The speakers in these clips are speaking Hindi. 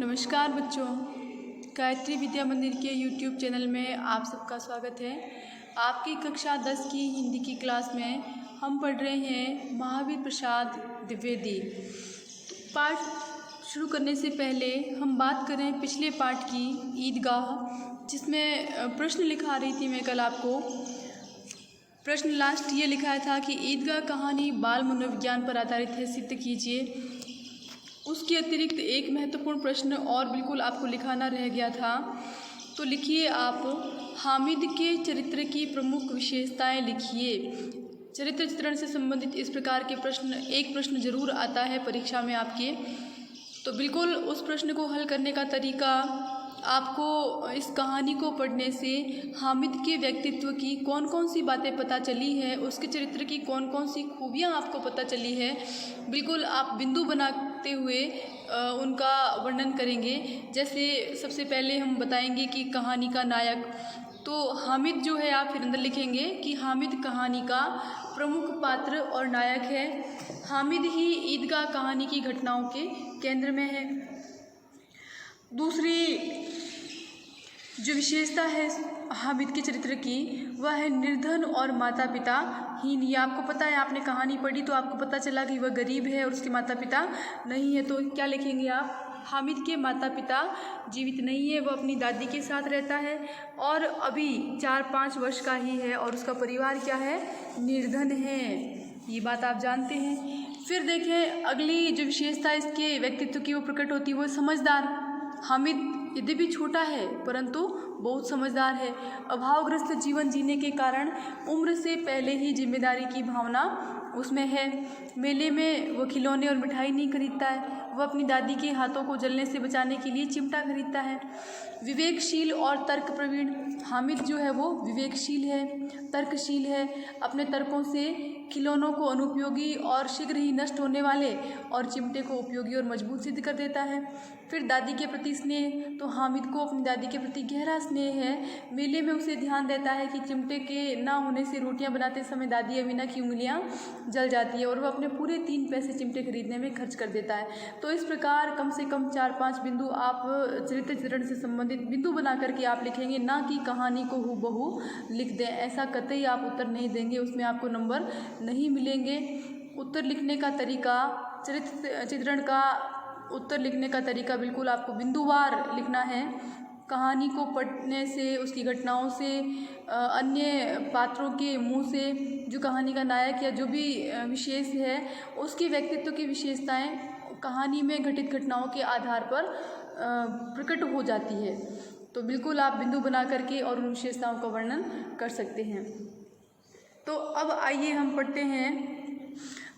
नमस्कार बच्चों, गायत्री विद्या मंदिर के YouTube चैनल में आप सबका स्वागत है। आपकी कक्षा 10 की हिंदी की क्लास में हम पढ़ रहे हैं महावीर प्रसाद द्विवेदी। पाठ शुरू करने से पहले हम बात करें पिछले पाठ की ईदगाह, जिसमें प्रश्न लिखा रही थी मैं कल आपको। प्रश्न लास्ट ये लिखा था कि ईदगाह कहानी बाल मनोविज्ञान पर आधारित है, सिद्ध कीजिए। उसके अतिरिक्त एक महत्वपूर्ण प्रश्न और बिल्कुल आपको लिखाना रह गया था, तो लिखिए आप हामिद के चरित्र की प्रमुख विशेषताएं लिखिए। चरित्र चित्रण से संबंधित इस प्रकार के एक प्रश्न जरूर आता है परीक्षा में आपके, तो बिल्कुल उस प्रश्न को हल करने का तरीका आपको इस कहानी को पढ़ने से हामिद के व्यक्तित्व की कौन कौन सी बातें पता चली है, उसके चरित्र की कौन कौन सी खूबियाँ आपको पता चली है, बिल्कुल आप बिंदु बनाते हुए उनका वर्णन करेंगे। जैसे सबसे पहले हम बताएंगे कि कहानी का नायक, तो हामिद जो है आप फिर अंदर लिखेंगे कि हामिद कहानी का प्रमुख पात्र और नायक है। हामिद ही ईदगाह कहानी की घटनाओं के केंद्र में है। दूसरी जो विशेषता है हामिद के चरित्र की, वह है निर्धन और माता पिता हीन। ये आपको पता है, आपने कहानी पढ़ी तो आपको पता चला कि वह गरीब है और उसके माता पिता नहीं है। तो क्या लिखेंगे आप? हामिद के माता पिता जीवित नहीं है, वह अपनी दादी के साथ रहता है और अभी 4-5 वर्ष का ही है और उसका परिवार क्या है? निर्धन है। ये बात आप जानते हैं। फिर देखें अगली जो विशेषता इसके व्यक्तित्व की वो प्रकट होती है, वो समझदार। हामिद यद्यपि छोटा है परंतु बहुत समझदार है। अभावग्रस्त जीवन जीने के कारण उम्र से पहले ही जिम्मेदारी की भावना उसमें है। मेले में वो खिलौने और मिठाई नहीं खरीदता है, वह अपनी दादी के हाथों को जलने से बचाने के लिए चिमटा खरीदता है। विवेकशील और तर्क प्रवीण, हामिद जो है वो विवेकशील है, तर्कशील है। अपने तर्कों से खिलौनों को अनुपयोगी और शीघ्र ही नष्ट होने वाले और चिमटे को उपयोगी और मजबूत सिद्ध कर देता है। फिर दादी के प्रति स्नेह, तो हामिद को अपनी दादी के प्रति गहरा स्नेह है। मेले में उसे ध्यान देता है कि चिमटे के ना होने से रोटियां बनाते समय दादी अमीना की उंगलियां जल जाती है और वह अपने पूरे 3 पैसे चिमटे खरीदने में खर्च कर देता है। तो इस प्रकार कम से कम 4-5 बिंदु आप चरित्र चित्रण से संबंधित बिंदु बना करके आप लिखेंगे, ना कि कहानी को हूबहू लिख दें। ऐसा कतई आप उत्तर नहीं देंगे, उसमें आपको नंबर नहीं मिलेंगे। उत्तर लिखने का तरीका, चरित्र चित्रण का उत्तर लिखने का तरीका बिल्कुल आपको बिंदुवार लिखना है। कहानी को पढ़ने से, उसकी घटनाओं से, अन्य पात्रों के मुंह से, जो कहानी का नायक या जो भी विशेष है उसके व्यक्तित्व की विशेषताएं कहानी में घटित घटनाओं के आधार पर प्रकट हो जाती है। तो बिल्कुल आप बिंदु बना करके और उन विशेषताओं का वर्णन कर सकते हैं। तो अब आइए हम पढ़ते हैं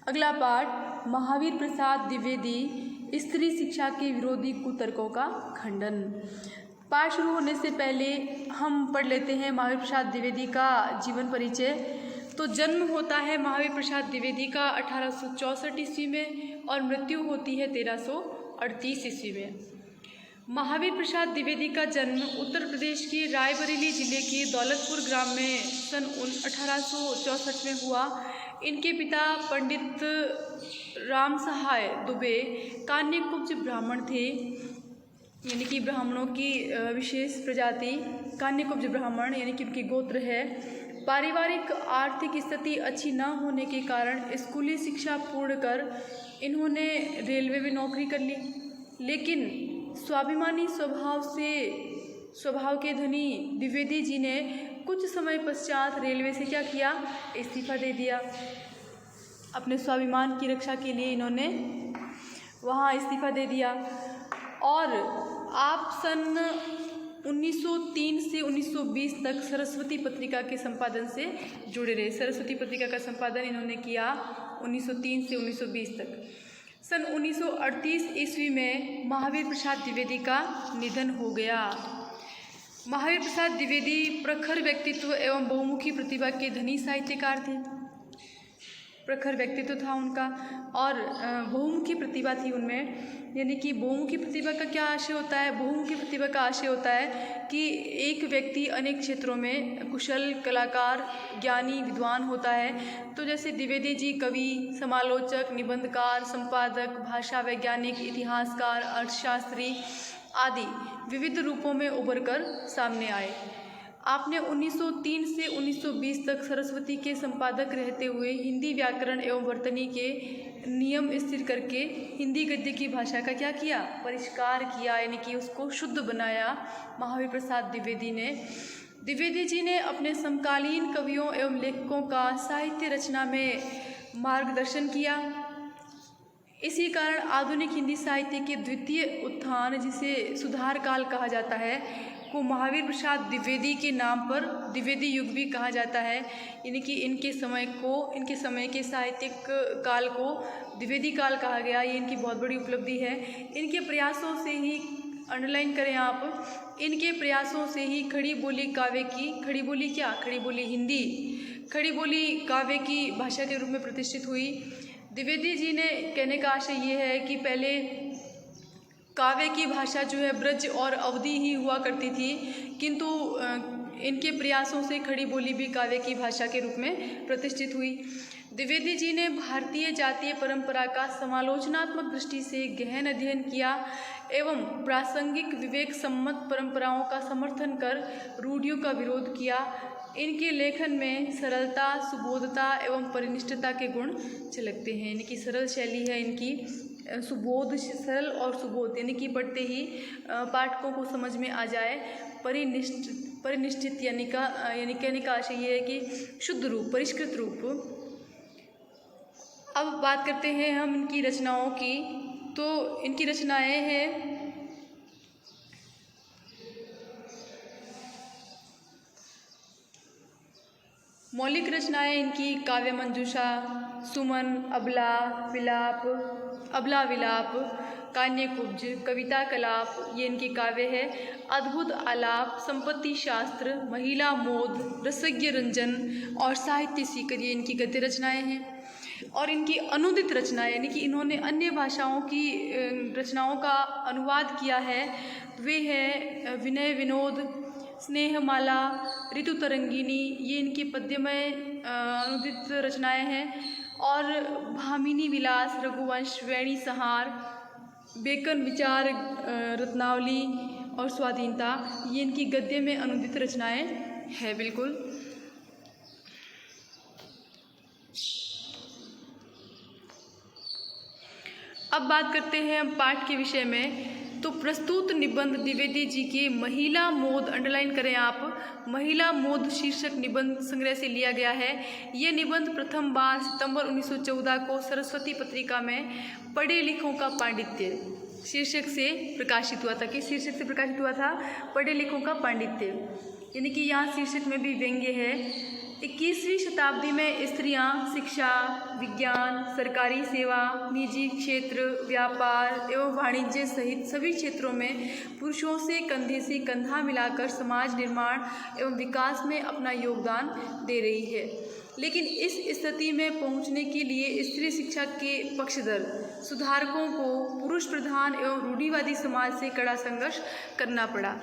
अगला पाठ, महावीर प्रसाद द्विवेदी स्त्री शिक्षा के विरोधी कुतर्कों का खंडन। पाठ शुरू होने से पहले हम पढ़ लेते हैं महावीर प्रसाद द्विवेदी का जीवन परिचय। तो जन्म होता है महावीर प्रसाद द्विवेदी का 1864 ईस्वी में और मृत्यु होती है 1338 ईस्वी में। महावीर प्रसाद द्विवेदी का जन्म उत्तर प्रदेश के रायबरेली जिले के दौलतपुर ग्राम में सन 1864 में हुआ। इनके पिता पंडित राम सहाय दुबे कान्यकुब्ज ब्राह्मण थे, यानी कि ब्राह्मणों की विशेष प्रजाति कान्यकुब्ज ब्राह्मण, यानी कि उनकी गोत्र है। पारिवारिक आर्थिक स्थिति अच्छी न होने के कारण स्कूली शिक्षा पूर्ण कर इन्होंने रेलवे में नौकरी कर ली, लेकिन स्वाभिमानी स्वभाव के धनी द्विवेदी जी ने कुछ समय पश्चात रेलवे से क्या किया? इस्तीफा दे दिया। अपने स्वाभिमान की रक्षा के लिए इन्होंने वहाँ इस्तीफा दे दिया और आप सन 1903 से 1920 तक सरस्वती पत्रिका के संपादन से जुड़े रहे। सरस्वती पत्रिका का संपादन इन्होंने किया 1903 से 1920 तक। सन 1938 ईस्वी में महावीर प्रसाद द्विवेदी का निधन हो गया। महावीर प्रसाद द्विवेदी प्रखर व्यक्तित्व एवं बहुमुखी प्रतिभा के धनी साहित्यकार थे। प्रखर व्यक्तित्व था उनका और बहुमुखी प्रतिभा थी उनमें। यानी कि बहुमुखी प्रतिभा का क्या आशय होता है? बहुमुखी प्रतिभा का आशय होता है कि एक व्यक्ति अनेक क्षेत्रों में कुशल कलाकार, ज्ञानी, विद्वान होता है। तो जैसे द्विवेदी जी कवि, समालोचक, निबंधकार, संपादक, भाषा वैज्ञानिक, इतिहासकार, अर्थशास्त्री आदि विविध रूपों में उभर कर सामने आए। आपने 1903 से 1920 तक सरस्वती के संपादक रहते हुए हिंदी व्याकरण एवं वर्तनी के नियम स्थिर करके हिंदी गद्य की भाषा का क्या किया? परिष्कार किया, यानी कि उसको शुद्ध बनाया महावीर प्रसाद द्विवेदी ने। द्विवेदी जी ने अपने समकालीन कवियों एवं लेखकों का साहित्य रचना में मार्गदर्शन किया। इसी कारण आधुनिक हिंदी साहित्य के द्वितीय उत्थान, जिसे सुधार काल कहा जाता है, को महावीर प्रसाद द्विवेदी के नाम पर द्विवेदी युग भी कहा जाता है। यानी कि इनके समय के साहित्यिक काल को द्विवेदी काल कहा गया। ये इनकी बहुत बड़ी उपलब्धि है। इनके प्रयासों से ही, अंडरलाइन करें आप, इनके प्रयासों से ही खड़ी बोली काव्य की, खड़ी बोली क्या? खड़ी बोली हिंदी, खड़ी बोली काव्य की भाषा के रूप में प्रतिष्ठित हुई। द्विवेदी जी ने कहने का आशय ये है कि पहले काव्य की भाषा जो है ब्रज और अवधी ही हुआ करती थी, किंतु इनके प्रयासों से खड़ी बोली भी काव्य की भाषा के रूप में प्रतिष्ठित हुई। द्विवेदी जी ने भारतीय जातीय परंपरा का समालोचनात्मक दृष्टि से गहन अध्ययन किया एवं प्रासंगिक विवेक सम्मत परंपराओं का समर्थन कर रूढ़ियों का विरोध किया। इनके लेखन में सरलता, सुबोधता एवं परिनिष्ठता के गुण झलकते हैं। यानी कि सरल शैली है इनकी, सुबोध, सरल और सुबोध, यानी कि पढ़ते ही पाठकों को समझ में आ जाए। परिनिष्ठित यानी कहने का आशय ये है कि शुद्ध रूप, परिष्कृत रूप। अब बात करते हैं हम इनकी रचनाओं की। तो इनकी रचनाएं हैं मौलिक रचनाएं इनकी काव्य मंजूषा, सुमन, अबला विलाप, कान्यकुब्ज, कविता कलाप, ये इनकी काव्य है। अद्भुत आलाप, संपत्ति शास्त्र, महिला मोद, रसज्ञ रंजन और साहित्य सीकर, ये इनकी गद्य रचनाएं हैं। और इनकी अनुदित रचनाएं, यानी कि इन्होंने अन्य भाषाओं की रचनाओं का अनुवाद किया है, वे हैं विनय विनोद, स्नेहमाला, ऋतु तरंगिनी, ये इनकी पद्यमय अनुदित रचनाएं हैं। और भामिनी विलास, रघुवंश, वेणी संहार, बेकन विचार, रत्नावली और स्वाधीनता, ये इनकी गद्य में अनुदित रचनाएं हैं। बिल्कुल। अब बात करते हैं हम पाठ के विषय में। तो प्रस्तुत निबंध द्विवेदी जी के महिला मोद, अंडरलाइन करें आप, महिला मोद शीर्षक निबंध संग्रह से लिया गया है। यह निबंध प्रथम बार सितंबर 1914 को सरस्वती पत्रिका में पढ़े लिखों का पांडित्य शीर्षक से प्रकाशित हुआ था। किस शीर्षक से प्रकाशित हुआ था? पढ़े लिखों का पांडित्य। यानी कि यहाँ शीर्षक में भी व्यंग्य है। 21वीं शताब्दी में स्त्रियां शिक्षा, विज्ञान, सरकारी सेवा, निजी क्षेत्र, व्यापार एवं वाणिज्य सहित सभी क्षेत्रों में पुरुषों से कंधा मिलाकर समाज निर्माण एवं विकास में अपना योगदान दे रही है। लेकिन इस स्थिति में पहुंचने के लिए स्त्री शिक्षा के पक्षधर सुधारकों को पुरुष प्रधान एवं रूढ़िवादी समाज से कड़ा संघर्ष करना पड़ा।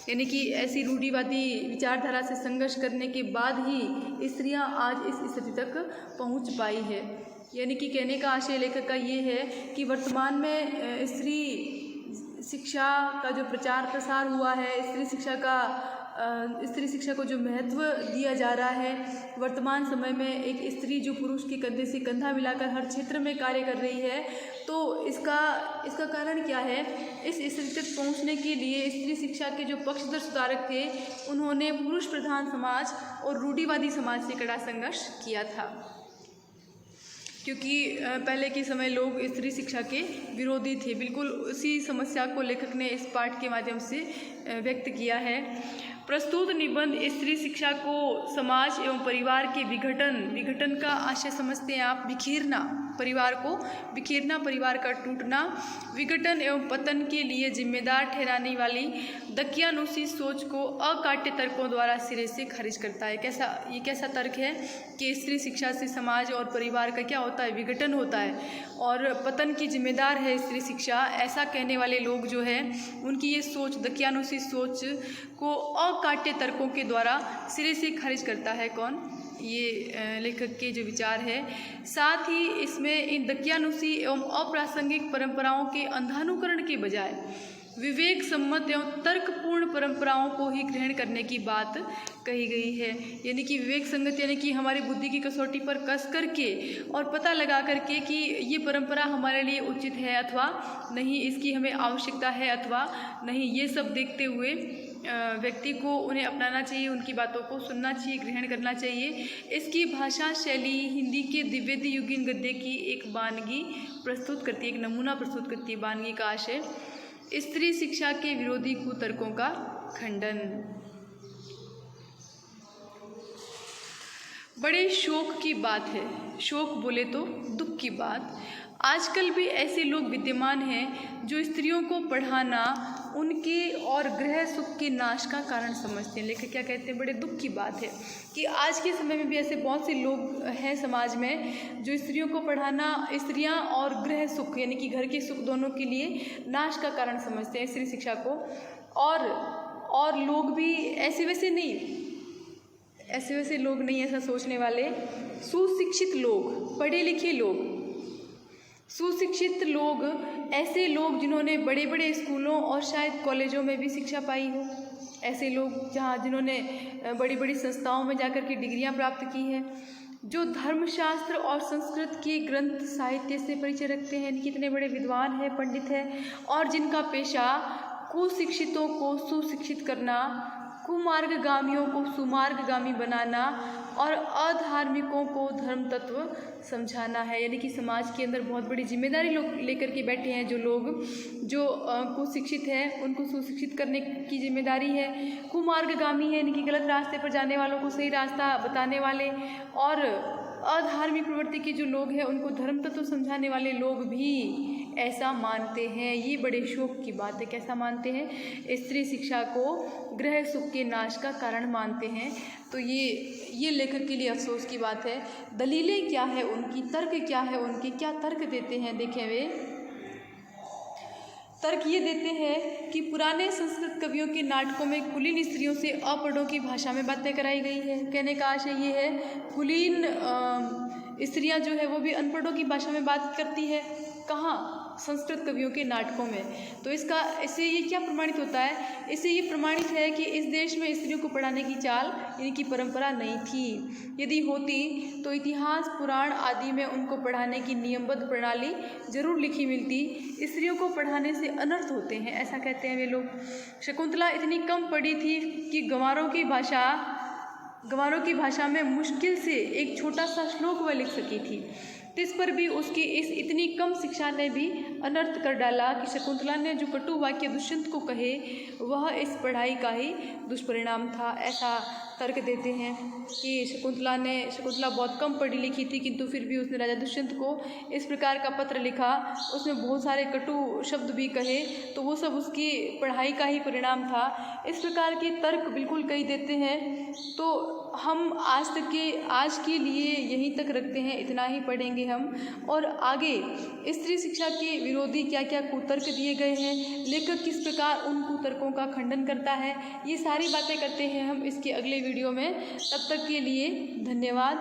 यानी कि ऐसी रूढ़िवादी विचारधारा से संघर्ष करने के बाद ही स्त्रियां आज इस स्थिति तक पहुंच पाई है। यानी कि कहने का आशय लेखक का ये है कि वर्तमान में स्त्री शिक्षा का जो प्रचार प्रसार हुआ है, स्त्री शिक्षा को जो महत्व दिया जा रहा है, वर्तमान समय में एक स्त्री जो पुरुष के कंधे से कंधा मिलाकर हर क्षेत्र में कार्य कर रही है, तो इसका कारण क्या है? इस स्थिति तक पहुंचने के लिए स्त्री शिक्षा के जो पक्षधर सुधारक थे, उन्होंने पुरुष प्रधान समाज और रूढ़िवादी समाज से कड़ा संघर्ष किया था। क्योंकि पहले के समय लोग स्त्री शिक्षा के विरोधी थे। बिल्कुल उसी समस्या को लेखक ने इस पाठ के माध्यम से व्यक्त किया है। प्रस्तुत निबंध स्त्री शिक्षा को समाज एवं परिवार के विघटन का आशय समझते हैं आप, बिखेरना, परिवार को बिखेरना, परिवार का टूटना, विघटन एवं पतन के लिए जिम्मेदार ठहराने वाली दकियानुसी सोच को अकाट्य तर्कों द्वारा सिरे से खारिज करता है। ये कैसा तर्क है कि स्त्री शिक्षा से समाज और परिवार का क्या होता है, विघटन होता है और पतन की जिम्मेदार है स्त्री शिक्षा। ऐसा कहने वाले लोग जो है उनकी ये सोच, दकियानुसी सोच को अकाट्य तर्कों के द्वारा सिरे से खारिज करता है। कौन? ये लेखक के जो विचार है। साथ ही इसमें इन दकियानुसी एवं अप्रासंगिक परंपराओं के अंधानुकरण के बजाय विवेक सम्मत एवं तर्कपूर्ण परंपराओं को ही ग्रहण करने की बात कही गई है। यानी कि विवेक संगत, यानी कि हमारी बुद्धि की कसौटी पर कस करके और पता लगा करके कि ये परंपरा हमारे लिए उचित है अथवा नहीं, इसकी हमें आवश्यकता है अथवा नहीं, ये सब देखते हुए व्यक्ति को उन्हें अपनाना चाहिए, उनकी बातों को सुनना चाहिए, ग्रहण करना चाहिए। इसकी भाषा शैली हिंदी के द्विवेदी युगीन गद्य की एक वानगी प्रस्तुत करती है, एक नमूना प्रस्तुत करती है। वानगी का आशय स्त्री शिक्षा के विरोधी कुतर्कों का खंडन। बड़े शोक की बात है, शोक बोले तो दुख की बात, आजकल भी ऐसे लोग विद्यमान हैं जो स्त्रियों को पढ़ाना उनके और गृह सुख के नाश का कारण समझते हैं। लेखक क्या कहते हैं, बड़े दुख की बात है कि आज के समय में भी ऐसे बहुत से लोग हैं समाज में जो स्त्रियों को पढ़ाना, स्त्रियां और गृह सुख यानी कि घर के सुख दोनों के लिए नाश का कारण समझते हैं स्त्री शिक्षा को। और लोग भी ऐसे वैसे लोग नहीं, ऐसा सोचने वाले सुशिक्षित लोग, पढ़े लिखे लोग, सुशिक्षित लोग, ऐसे लोग जिन्होंने बड़े बड़े स्कूलों और शायद कॉलेजों में भी शिक्षा पाई हो, ऐसे लोग जिन्होंने बड़ी बड़ी संस्थाओं में जाकर के डिग्रियां प्राप्त की हैं, जो धर्मशास्त्र और संस्कृत के ग्रंथ साहित्य से परिचय रखते हैं, कितने बड़े विद्वान हैं, पंडित हैं, और जिनका पेशा कुशिक्षितों को सुशिक्षित करना, कुमार्गगामियों को सुमार्गगामी बनाना और अधार्मिकों को धर्म तत्व समझाना है। यानी कि समाज के अंदर बहुत बड़ी जिम्मेदारी लोग लेकर के बैठे हैं। जो लोग जो कुशिक्षित हैं उनको सुशिक्षित करने की जिम्मेदारी है, कुमार्गगामी है यानी कि गलत रास्ते पर जाने वालों को सही रास्ता बताने वाले, और अधार्मिक प्रवृत्ति के जो लोग हैं उनको धर्म तत्व समझाने वाले लोग भी ऐसा मानते हैं। ये बड़े शोक की बात है। कैसा मानते हैं? स्त्री शिक्षा को गृह सुख के नाश का कारण मानते हैं। तो ये लेखक के लिए अफसोस की बात है। दलीलें क्या है उनकी, तर्क क्या है उनके, क्या तर्क देते हैं? देखें, वे तर्क ये देते हैं कि पुराने संस्कृत कवियों के नाटकों में कुलीन स्त्रियों से अपढ़ों की भाषा में बातें कराई गई है। कहने का आशय ये है, कुलीन स्त्रियां जो है वो भी अनपढ़ों की भाषा में बात करती है। कहाँ? संस्कृत कवियों के नाटकों में। तो इससे ये क्या प्रमाणित होता है? इससे ये प्रमाणित है कि इस देश में स्त्रियों को पढ़ाने की चाल यानी कि परंपरा नहीं थी। यदि होती तो इतिहास, पुराण आदि में उनको पढ़ाने की नियमबद्ध प्रणाली जरूर लिखी मिलती। स्त्रियों को पढ़ाने से अनर्थ होते हैं, ऐसा कहते हैं वे लोग। शकुंतला इतनी कम पढ़ी थी कि गंवारों की भाषा में मुश्किल से एक छोटा सा श्लोक वह लिख सकी थी। इस पर भी उसकी इस इतनी कम शिक्षा ने भी अनर्थ कर डाला कि शकुंतला ने जो कटु वाक्य दुष्यंत को कहे वह इस पढ़ाई का ही दुष्परिणाम था। ऐसा तर्क देते हैं कि शकुंतला बहुत कम पढ़ी लिखी थी, किंतु फिर भी उसने राजा दुष्यंत को इस प्रकार का पत्र लिखा, उसमें बहुत सारे कटु शब्द भी कहे, तो वो सब उसकी पढ़ाई का ही परिणाम था। इस प्रकार के तर्क बिल्कुल कही देते हैं। तो हम आज के लिए यहीं तक रखते हैं, इतना ही पढ़ेंगे हम। और आगे स्त्री शिक्षा के विरोधी क्या क्या कुतर्क दिए गए हैं, लेखक किस प्रकार उन कुतर्कों का खंडन करता है, ये सारी बातें करते हैं हम इसके अगले वीडियो में। तब तक के लिए धन्यवाद।